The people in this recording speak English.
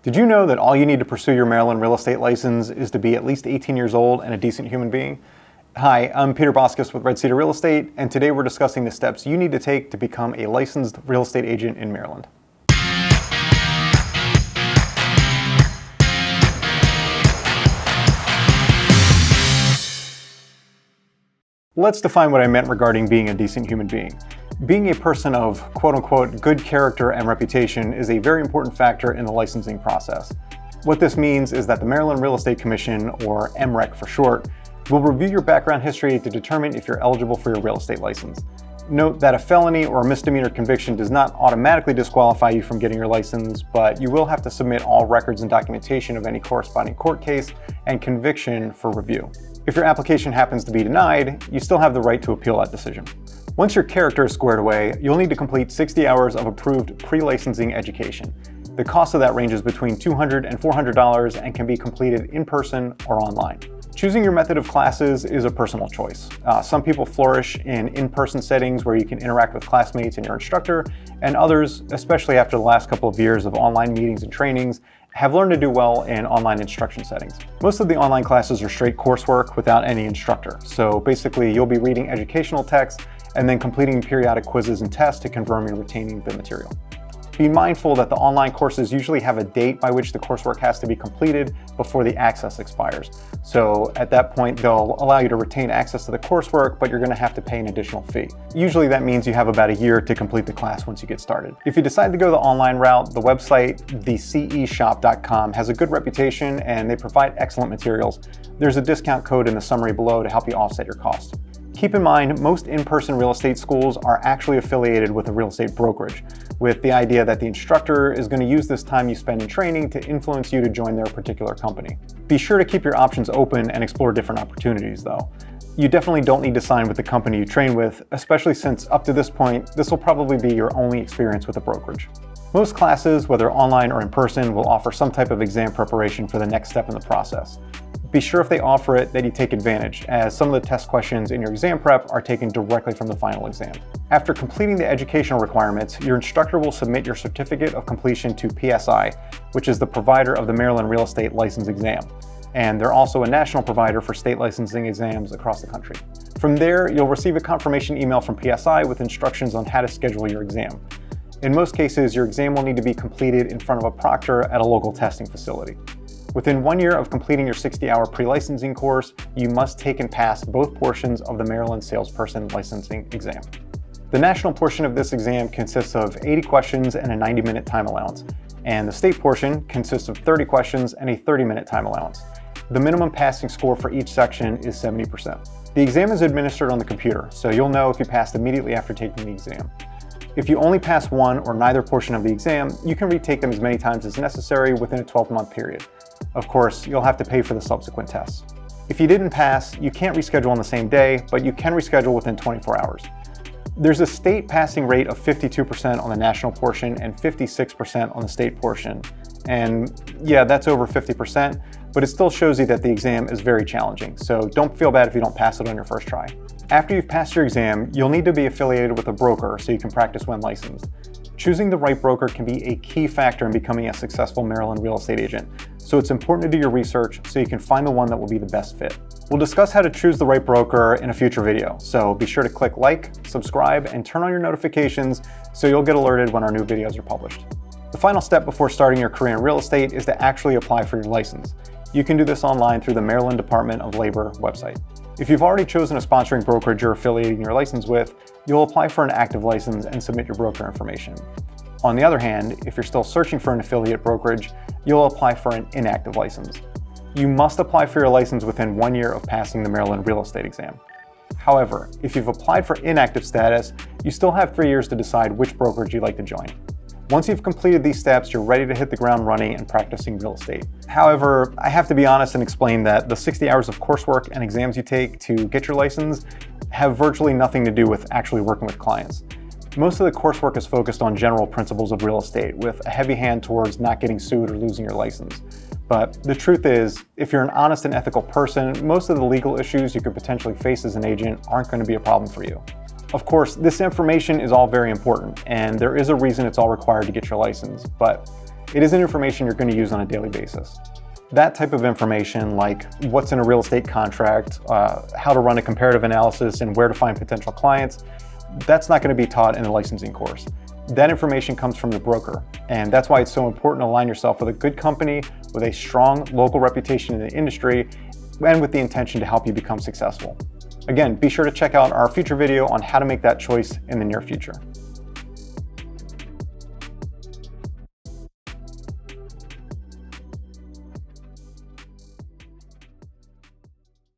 Did you know that all you need to pursue your Maryland real estate license is to be at least 18 years old and a decent human being? Hi, I'm Peter Boskus with Red Cedar Real Estate, and today we're discussing the steps you need to take to become a licensed real estate agent in Maryland. Let's define what I meant regarding being a decent human being. Being a person of quote-unquote good character and reputation is a very important factor in the licensing process. What this means is that the Maryland Real Estate Commission, or MREC for short, will review your background history to determine if you're eligible for your real estate license. Note that a felony or a misdemeanor conviction does not automatically disqualify you from getting your license, but you will have to submit all records and documentation of any corresponding court case and conviction for review. If your application happens to be denied, you still have the right to appeal that decision. Once your character is squared away, you'll need to complete 60 hours of approved pre-licensing education. The cost of that ranges between $200 and $400 and can be completed in person or online. Choosing your method of classes is a personal choice. Some people flourish in in-person settings where you can interact with classmates and your instructor, and others, especially after the last couple of years of online meetings and trainings, have learned to do well in online instruction settings. Most of the online classes are straight coursework without any instructor. So basically, you'll be reading educational texts and then completing periodic quizzes and tests to confirm you're retaining the material. Be mindful that the online courses usually have a date by which the coursework has to be completed before the access expires. So at that point, they'll allow you to retain access to the coursework, but you're going to have to pay an additional fee. Usually that means you have about a year to complete the class once you get started. If you decide to go the online route, the website, theceshop.com, has a good reputation and they provide excellent materials. There's a discount code in the summary below to help you offset your cost. Keep in mind, most in-person real estate schools are actually affiliated with a real estate brokerage, with the idea that the instructor is going to use this time you spend in training to influence you to join their particular company. Be sure to keep your options open and explore different opportunities, though. You definitely don't need to sign with the company you train with, especially since up to this point, this will probably be your only experience with a brokerage. Most classes, whether online or in person, will offer some type of exam preparation for the next step in the process. Be sure if they offer it that you take advantage, as some of the test questions in your exam prep are taken directly from the final exam. After completing the educational requirements, your instructor will submit your certificate of completion to PSI, which is the provider of the Maryland Real Estate License Exam. And they're also a national provider for state licensing exams across the country. From there, you'll receive a confirmation email from PSI with instructions on how to schedule your exam. In most cases, your exam will need to be completed in front of a proctor at a local testing facility. Within 1 year of completing your 60-hour pre-licensing course, you must take and pass both portions of the Maryland Salesperson Licensing Exam. The national portion of this exam consists of 80 questions and a 90-minute time allowance, and the state portion consists of 30 questions and a 30-minute time allowance. The minimum passing score for each section is 70%. The exam is administered on the computer, so you'll know if you passed immediately after taking the exam. If you only pass one or neither portion of the exam, you can retake them as many times as necessary within a 12-month period. Of course, you'll have to pay for the subsequent tests. If you didn't pass, you can't reschedule on the same day, but you can reschedule within 24 hours. There's a state passing rate of 52% on the national portion and 56% on the state portion. And yeah, that's over 50%, but it still shows you that the exam is very challenging, so don't feel bad if you don't pass it on your first try. After you've passed your exam, you'll need to be affiliated with a broker so you can practice when licensed. Choosing the right broker can be a key factor in becoming a successful Maryland real estate agent, so it's important to do your research so you can find the one that will be the best fit. We'll discuss how to choose the right broker in a future video, so be sure to click like, subscribe, and turn on your notifications so you'll get alerted when our new videos are published. The final step before starting your career in real estate is to actually apply for your license. You can do this online through the Maryland Department of Labor website. If you've already chosen a sponsoring brokerage you're affiliating your license with, you'll apply for an active license and submit your broker information. On the other hand, if you're still searching for an affiliate brokerage, you'll apply for an inactive license. You must apply for your license within 1 year of passing the Maryland real estate exam. However, if you've applied for inactive status, you still have 3 years to decide which brokerage you'd like to join. Once you've completed these steps, you're ready to hit the ground running and practicing real estate. However, I have to be honest and explain that the 60 hours of coursework and exams you take to get your license have virtually nothing to do with actually working with clients. Most of the coursework is focused on general principles of real estate, with a heavy hand towards not getting sued or losing your license. But the truth is, if you're an honest and ethical person, most of the legal issues you could potentially face as an agent aren't going to be a problem for you. Of course, this information is all very important, and there is a reason it's all required to get your license, but it isn't information you're going to use on a daily basis. That type of information, like what's in a real estate contract, how to run a comparative analysis, and where to find potential clients, that's not going to be taught in a licensing course. That information comes from the broker, and that's why it's so important to align yourself with a good company with a strong local reputation in the industry and with the intention to help you become successful. Again, be sure to check out our future video on how to make that choice in the near future.